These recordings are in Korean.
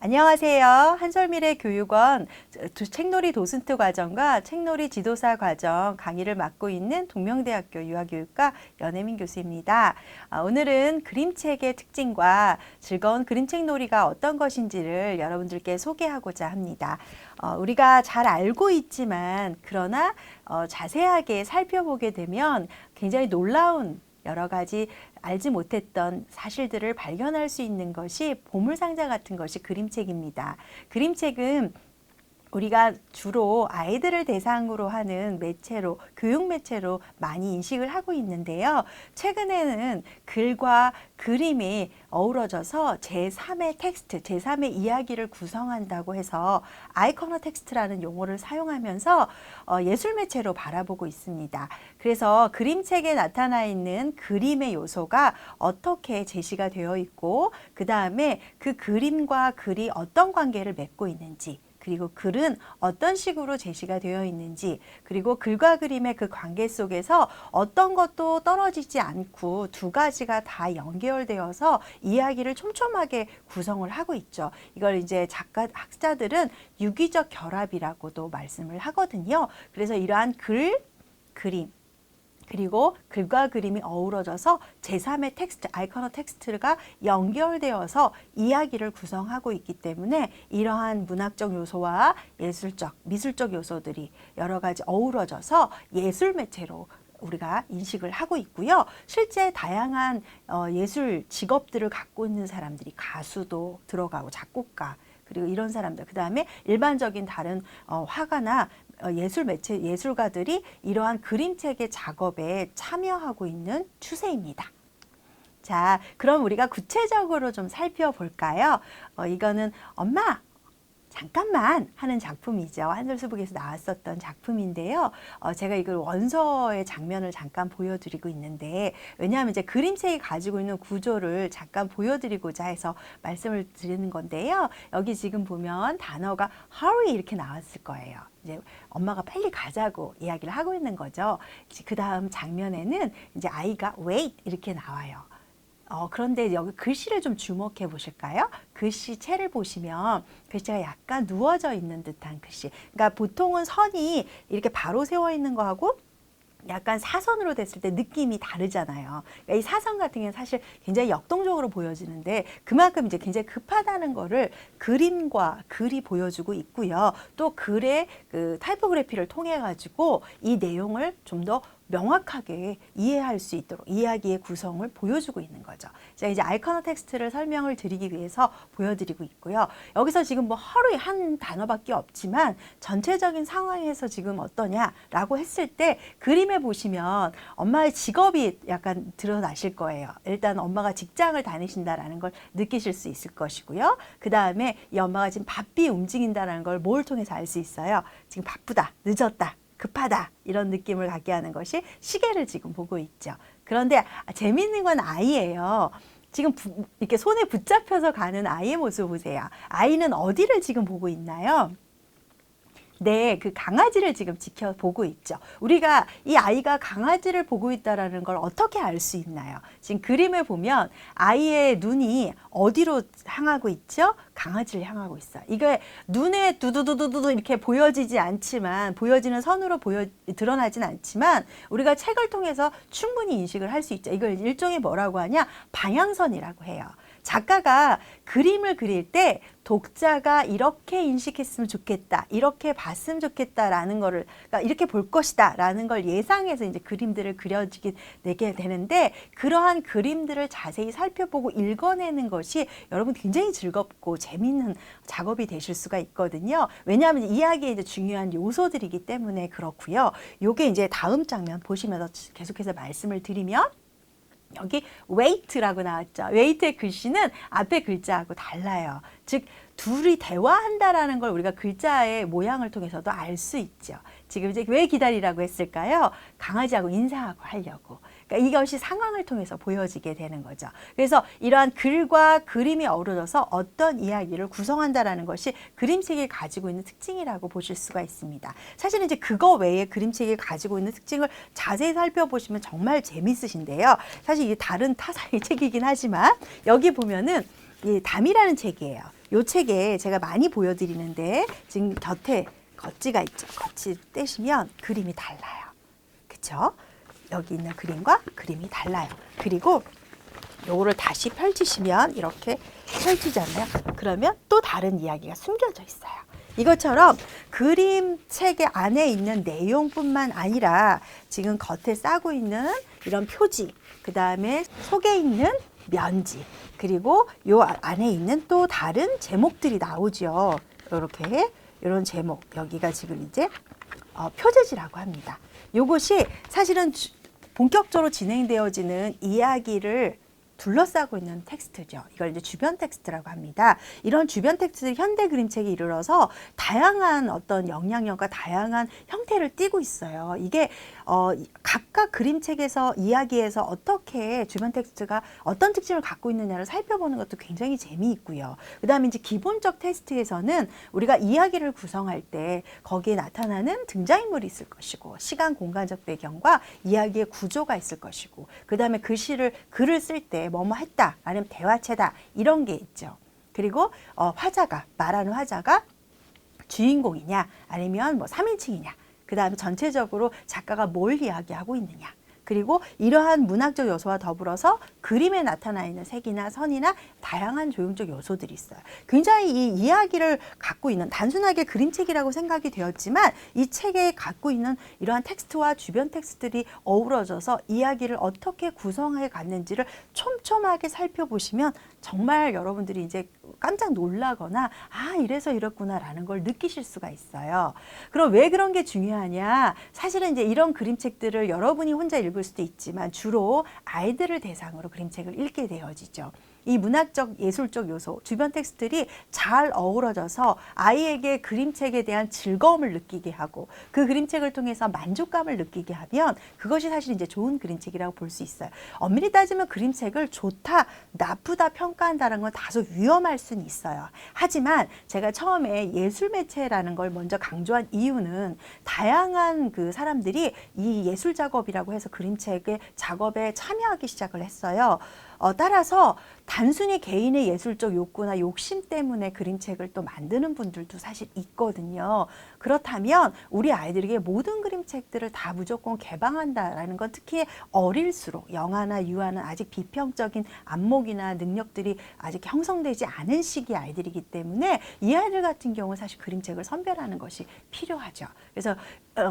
안녕하세요. 한솔미래 교육원 책놀이 도슨트 과정과 책놀이 지도사 과정 강의를 맡고 있는 동명대학교 유아교육과 연혜민 교수입니다. 오늘은 그림책의 특징과 즐거운 그림책놀이가 어떤 것인지를 여러분들께 소개하고자 합니다. 우리가 잘 알고 있지만 그러나 자세하게 살펴보게 되면 굉장히 놀라운 여러 가지 알지 못했던 사실들을 발견할 수 있는 것이 보물상자 같은 것이 그림책입니다. 그림책은 우리가 주로 아이들을 대상으로 하는 매체로, 교육 매체로 많이 인식을 하고 있는데요. 최근에는 글과 그림이 어우러져서 제3의 텍스트, 제3의 이야기를 구성한다고 해서 아이코노 텍스트라는 용어를 사용하면서 예술 매체로 바라보고 있습니다. 그래서 그림책에 나타나 있는 그림의 요소가 어떻게 제시가 되어 있고, 그 다음에 그 그림과 글이 어떤 관계를 맺고 있는지, 그리고 글은 어떤 식으로 제시가 되어 있는지, 그리고 글과 그림의 그 관계 속에서 어떤 것도 떨어지지 않고 두 가지가 다 연결되어서 이야기를 촘촘하게 구성을 하고 있죠. 이걸 이제 학자들은 유기적 결합이라고도 말씀을 하거든요. 그래서 이러한 글, 그림, 그리고 글과 그림이 어우러져서 제3의 텍스트, 아이코노 텍스트가 연결되어서 이야기를 구성하고 있기 때문에 이러한 문학적 요소와 예술적, 미술적 요소들이 여러 가지 어우러져서 예술 매체로 우리가 인식을 하고 있고요. 실제 다양한 예술 직업들을 갖고 있는 사람들이 가수도 들어가고 작곡가, 그리고 이런 사람들, 그 다음에 일반적인 다른 화가나 예술 매체, 예술가들이 이러한 그림책의 작업에 참여하고 있는 추세입니다. 자, 그럼 우리가 구체적으로 좀 살펴볼까요? 이거는 엄마, 잠깐만 하는 작품이죠. 한솔수북에서 나왔었던 작품인데요. 제가 이걸 원서의 장면을 잠깐 보여드리고 있는데, 왜냐하면 이제 그림책이 가지고 있는 구조를 잠깐 보여드리고자 해서 말씀을 드리는 건데요. 여기 지금 보면 단어가 hurry 이렇게 나왔을 거예요. 이제 엄마가 빨리 가자고 이야기를 하고 있는 거죠. 그 다음 장면에는 이제 아이가 wait 이렇게 나와요. 그런데 여기 글씨를 좀 주목해 보실까요? 글씨체를 보시면 글씨가 약간 누워져 있는 듯한 글씨. 그러니까 보통은 선이 이렇게 바로 세워 있는 거하고 약간 사선으로 됐을 때 느낌이 다르잖아요. 그러니까 이 사선 같은 경우는 사실 굉장히 역동적으로 보여지는데 그만큼 이제 굉장히 급하다는 거를 그림과 글이 보여주고 있고요. 또 글의 그 타이포그래피를 통해 가지고 이 내용을 좀 더 명확하게 이해할 수 있도록 이야기의 구성을 보여주고 있는 거죠. 제가 이제 아이코노 텍스트를 설명을 드리기 위해서 보여드리고 있고요. 여기서 지금 뭐 하루에 한 단어밖에 없지만 전체적인 상황에서 지금 어떠냐라고 했을 때 그림에 보시면 엄마의 직업이 약간 드러나실 거예요. 일단 엄마가 직장을 다니신다라는 걸 느끼실 수 있을 것이고요. 그 다음에 이 엄마가 지금 바삐 움직인다는 걸 뭘 통해서 알 수 있어요? 지금 바쁘다, 늦었다, 급하다 이런 느낌을 갖게 하는 것이 시계를 지금 보고 있죠. 그런데 재미있는 건 아이예요. 지금 이렇게 손에 붙잡혀서 가는 아이의 모습 보세요. 아이는 어디를 지금 보고 있나요? 네, 그 강아지를 지금 지켜보고 있죠. 우리가 이 아이가 강아지를 보고 있다는 걸 어떻게 알 수 있나요? 지금 그림을 보면 아이의 눈이 어디로 향하고 있죠? 강아지를 향하고 있어요. 이게 눈에 두두두두두 이렇게 보여지지 않지만, 보여지는 선으로 드러나진 않지만 우리가 책을 통해서 충분히 인식을 할 수 있죠. 이걸 일종의 뭐라고 하냐? 방향선이라고 해요. 작가가 그림을 그릴 때 독자가 이렇게 인식했으면 좋겠다, 이렇게 봤으면 좋겠다라는 거를, 그러니까 이렇게 볼 것이다라는 걸 예상해서 이제 그림들을 내게 되는데, 그러한 그림들을 자세히 살펴보고 읽어내는 것이 여러분 굉장히 즐겁고 재미있는 작업이 되실 수가 있거든요. 왜냐하면 이야기의 이제 중요한 요소들이기 때문에 그렇고요. 요게 이제 다음 장면 보시면서 계속해서 말씀을 드리면. 여기 wait라고 나왔죠. wait의 글씨는 앞에 글자하고 달라요. 즉 둘이 대화한다라는 걸 우리가 글자의 모양을 통해서도 알 수 있죠. 지금 이제 왜 기다리라고 했을까요? 강아지하고 인사하고 하려고. 그러니까 이것이 상황을 통해서 보여지게 되는 거죠. 그래서 이러한 글과 그림이 어우러져서 어떤 이야기를 구성한다라는 것이 그림책이 가지고 있는 특징이라고 보실 수가 있습니다. 사실은 이제 그거 외에 그림책이 가지고 있는 특징을 자세히 살펴보시면 정말 재밌으신데요. 사실 이게 다른 타사의 책이긴 하지만 여기 보면은 이 담이라는 책이에요. 이 책에 제가 많이 보여드리는데 지금 곁에 겉지가 있죠. 겉지 떼시면 그림이 달라요. 그쵸? 여기 있는 그림과 그림이 달라요. 그리고 요거를 다시 펼치시면 이렇게 펼치잖아요. 그러면 또 다른 이야기가 숨겨져 있어요. 이것처럼 그림책의 안에 있는 내용뿐만 아니라 지금 겉에 싸고 있는 이런 표지, 그 다음에 속에 있는 면지, 그리고 요 안에 있는 또 다른 제목들이 나오죠. 이렇게 이런 제목, 여기가 지금 이제 표제지라고 합니다. 요것이 사실은 본격적으로 진행되어지는 이야기를 둘러싸고 있는 텍스트죠. 이걸 이제 주변 텍스트라고 합니다. 이런 주변 텍스트 현대 그림책에 이르러서 다양한 어떤 영향력과 다양한 형태를 띠고 있어요. 이게 각각 그림책에서 이야기에서 어떻게 주변 텍스트가 어떤 특징을 갖고 있느냐를 살펴보는 것도 굉장히 재미있고요. 그 다음에 이제 기본적 텍스트에서는 우리가 이야기를 구성할 때 거기에 나타나는 등장인물이 있을 것이고 시간 공간적 배경과 이야기의 구조가 있을 것이고 그 다음에 글을 쓸 때 뭐뭐 했다 아니면 대화체다 이런 게 있죠. 그리고 말하는 화자가 주인공이냐 아니면 뭐 3인칭이냐 그 다음에 전체적으로 작가가 뭘 이야기하고 있느냐 그리고 이러한 문학적 요소와 더불어서 그림에 나타나 있는 색이나 선이나 다양한 조형적 요소들이 있어요. 굉장히 이 이야기를 갖고 있는 단순하게 그림책이라고 생각이 되었지만 이 책에 갖고 있는 이러한 텍스트와 주변 텍스트들이 어우러져서 이야기를 어떻게 구성해 갔는지를 촘촘하게 살펴보시면 정말 여러분들이 이제 깜짝 놀라거나 이래서 이렇구나라는 걸 느끼실 수가 있어요. 그럼 왜 그런 게 중요하냐? 사실은 이제 이런 그림책들을 여러분이 혼자 읽을 수도 있지만 주로 아이들을 대상으로 그림책을 읽게 되어지죠. 이 문학적 예술적 요소, 주변 텍스트들이 잘 어우러져서 아이에게 그림책에 대한 즐거움을 느끼게 하고 그 그림책을 통해서 만족감을 느끼게 하면 그것이 사실 이제 좋은 그림책이라고 볼 수 있어요. 엄밀히 따지면 그림책을 좋다, 나쁘다 평가한다는 건 다소 위험할 수는 있어요. 하지만 제가 처음에 예술 매체라는 걸 먼저 강조한 이유는 다양한 그 사람들이 이 예술 작업이라고 해서 그림책의 작업에 참여하기 시작을 했어요. 따라서 단순히 개인의 예술적 욕구나 욕심 때문에 그림책을 또 만드는 분들도 사실 있거든요. 그렇다면 우리 아이들에게 모든 그림책들을 다 무조건 개방한다라는 건 특히 어릴수록 영아나 유아는 아직 비평적인 안목이나 능력들이 아직 형성되지 않은 시기 아이들이기 때문에 이 아이들 같은 경우는 사실 그림책을 선별하는 것이 필요하죠. 그래서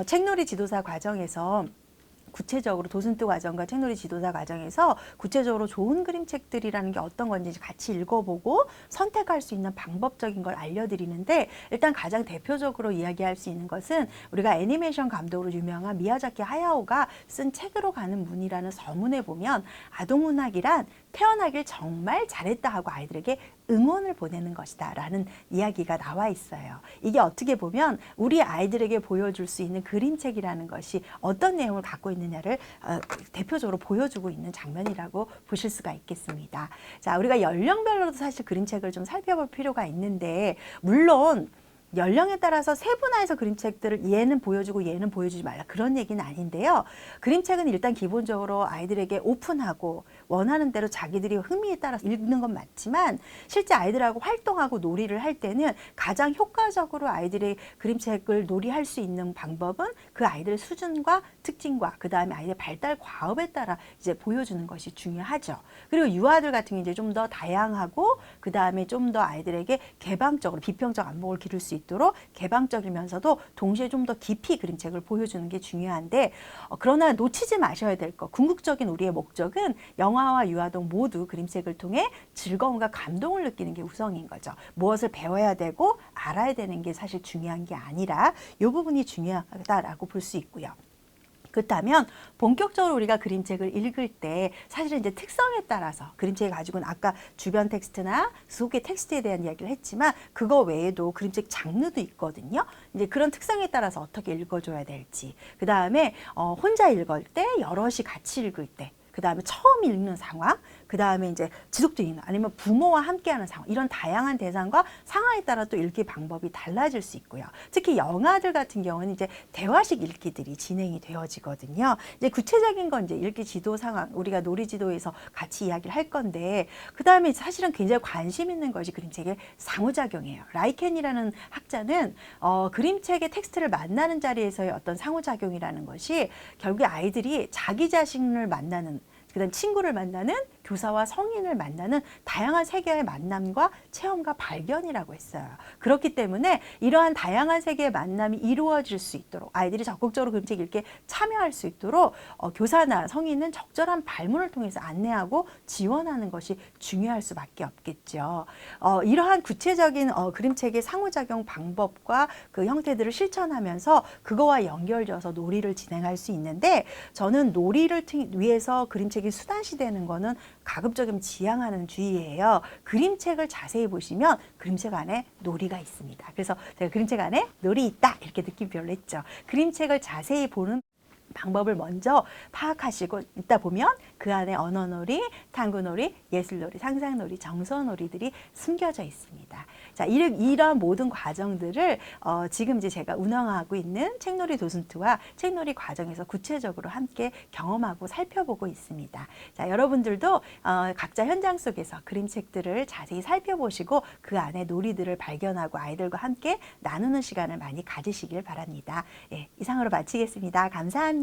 책놀이 지도사 과정에서 구체적으로 도슨트 과정과 책놀이 지도사 과정에서 구체적으로 좋은 그림책들이라는 게 어떤 건지 같이 읽어보고 선택할 수 있는 방법적인 걸 알려드리는데 일단 가장 대표적으로 이야기할 수 있는 것은 우리가 애니메이션 감독으로 유명한 미야자키 하야오가 쓴 책으로 가는 문이라는 서문에 보면 아동문학이란 태어나길 정말 잘했다 하고 아이들에게 응원을 보내는 것이다 라는 이야기가 나와 있어요. 이게 어떻게 보면 우리 아이들에게 보여줄 수 있는 그림책이라는 것이 어떤 내용을 갖고 있느냐를 대표적으로 보여주고 있는 장면이라고 보실 수가 있겠습니다. 자, 우리가 연령별로도 사실 그림책을 좀 살펴볼 필요가 있는데 물론 연령에 따라서 세분화해서 그림책들을 얘는 보여주고 얘는 보여주지 말라 그런 얘기는 아닌데요. 그림책은 일단 기본적으로 아이들에게 오픈하고 원하는 대로 자기들이 흥미에 따라서 읽는 건 맞지만 실제 아이들하고 활동하고 놀이를 할 때는 가장 효과적으로 아이들의 그림책을 놀이할 수 있는 방법은 그 아이들의 수준과 특징과 그 다음에 아이들의 발달 과업에 따라 이제 보여주는 것이 중요하죠. 그리고 유아들 같은 경우 이제 좀 더 다양하고 그 다음에 좀 더 아이들에게 개방적으로 비평적 안목을 기를 수 있도록 개방적이면서도 동시에 좀 더 깊이 그림책을 보여주는 게 중요한데 그러나 놓치지 마셔야 될 것 궁극적인 우리의 목적은 영아와 유아동 모두 그림책을 통해 즐거움과 감동을 느끼는 게 우선인 거죠. 무엇을 배워야 되고 알아야 되는 게 사실 중요한 게 아니라 이 부분이 중요하다라고 볼 수 있고요. 그렇다면 본격적으로 우리가 그림책을 읽을 때 사실은 이제 특성에 따라서 그림책이 가지고는 아까 주변 텍스트나 속의 텍스트에 대한 이야기를 했지만 그거 외에도 그림책 장르도 있거든요. 이제 그런 특성에 따라서 어떻게 읽어줘야 될지 그 다음에 혼자 읽을 때 여럿이 같이 읽을 때 그 다음에 처음 읽는 상황, 그 다음에 이제 지속적인 아니면 부모와 함께하는 상황, 이런 다양한 대상과 상황에 따라 또 읽기 방법이 달라질 수 있고요. 특히 영아들 같은 경우는 이제 대화식 읽기들이 진행이 되어지거든요. 이제 구체적인 건 이제 읽기 지도 상황, 우리가 놀이 지도에서 같이 이야기를 할 건데, 그 다음에 사실은 굉장히 관심 있는 것이 그림책의 상호작용이에요. 라이켄이라는 학자는 그림책의 텍스트를 만나는 자리에서의 어떤 상호작용이라는 것이 결국에 아이들이 자기 자신을 만나는, 그다음 친구를 만나는, 교사와 성인을 만나는 다양한 세계의 만남과 체험과 발견이라고 했어요. 그렇기 때문에 이러한 다양한 세계의 만남이 이루어질 수 있도록, 아이들이 적극적으로 그림책 읽기에 참여할 수 있도록 교사나 성인은 적절한 발문을 통해서 안내하고 지원하는 것이 중요할 수밖에 없겠죠. 이러한 구체적인 그림책의 상호작용 방법과 그 형태들을 실천하면서 그거와 연결져서 놀이를 진행할 수 있는데, 저는 놀이를 위해서 그림책이 수단시 되는 거는 가급적이면 지양하는 주의예요. 그림책을 자세히 보시면 그림책 안에 놀이가 있습니다. 그래서 제가 그림책 안에 놀이 있다 이렇게 느낌표를 했죠. 그림책을 자세히 보는 방법을 먼저 파악하시고 있다 보면 그 안에 언어놀이, 탐구놀이, 예술놀이, 상상놀이, 정서놀이들이 숨겨져 있습니다. 자, 이런 모든 과정들을 지금 이제 제가 운영하고 있는 책놀이 도슨트와 책놀이 과정에서 구체적으로 함께 경험하고 살펴보고 있습니다. 자, 여러분들도 각자 현장 속에서 그림책들을 자세히 살펴보시고 그 안에 놀이들을 발견하고 아이들과 함께 나누는 시간을 많이 가지시길 바랍니다. 예, 이상으로 마치겠습니다. 감사합니다.